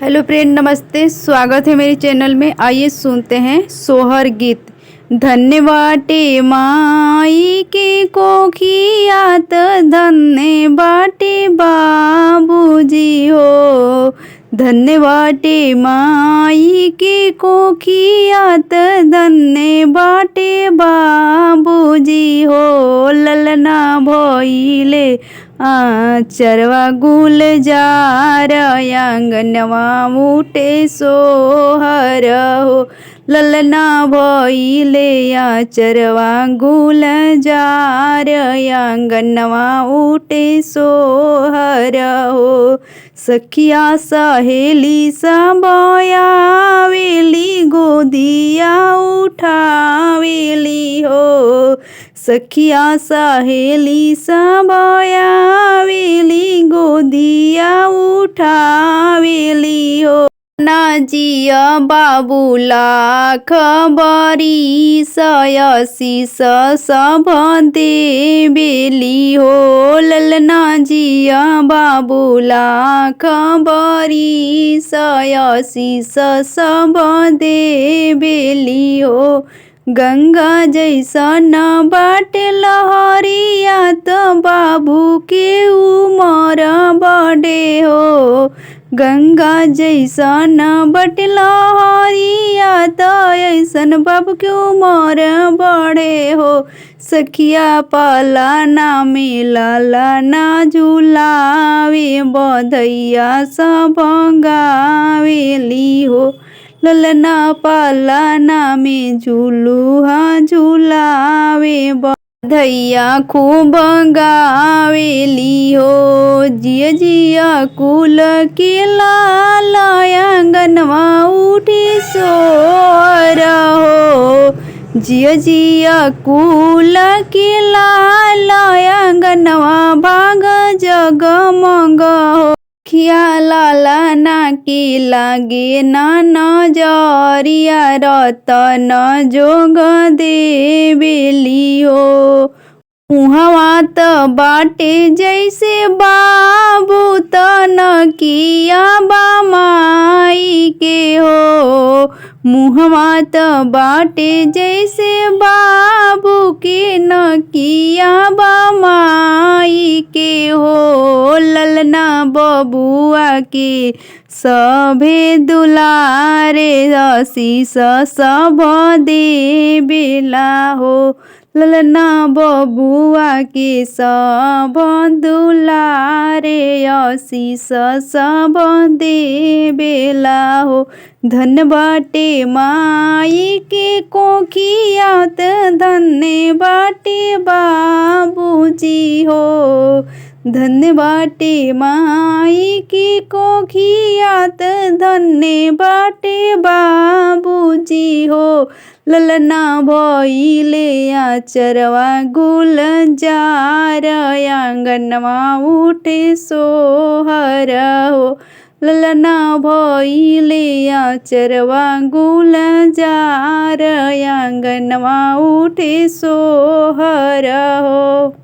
Hello friend, नमस्ते। स्वागत है मेरे चैनल में। आइए सुनते हैं सोहर गीत। धन्य बाटे माई के कोखियात, धन्य बाटे बाबूजी हो। धन्य बाटे माई के कोखियात, धन्य बाटे बाबूजी हो। ललना भइले चरवा गुलजार, आंगनवा उठे सोहर हो। ललना भइले चरवा गुलजार, आंगनवा उठे सोहर हो। सखिया सहेली सब आवेली, गोदिया उठावेली हो। सखिया सहेली सब आवेली, गोदिया उठावेली हो। ना जिया बाबूला खबरी सयसीस सब देबेली हो। ललना जिया बाबूला खबरी सयसीस सब देबेली हो। गंगा जैसन बाटे लहरिया, त बाबू के उमर बड़े हो। गंगा जैसन बाटे लहरिया, त ऐसन बाबू के उमर बड़े हो। सखिया पलाना में ललना झुलावे, बधैया सब गावेली हो। ललना पालना में झूलुहा झुलावे, बधैया खूब गावेली हो। जिया जिया कुल के लाल, आंगनवा उठी सोहर हो। जिया जिया कुल के लाल, आंगनवा भाग जगमग हो। खिया लालना के लागे ना नजरिया, रतन जोग देबेली हो। उहवा त बाटे जैसे बाबू, तन किया बा माई के हो। मुहवा त बाटे जैसे बाबू के, न किया बा माई के हो। ललना बबुआ के सभे दुलारे, आशीष सब देबेला हो। ललना बबुआ के सब दुलारे, आशीष सब देबेला हो। धन्य बाटे माई के कोखियात, धन्य बाटे बाबूजी हो। धन्य बाटे माई की कोखियात, धन्य बाटे बाबूजी हो। ललना भइले चरवा गुलजार, आंगनवा उठे सोहर हो। ललना भइले चरवा गुलजार, आंगनवा उठे सोहर हो।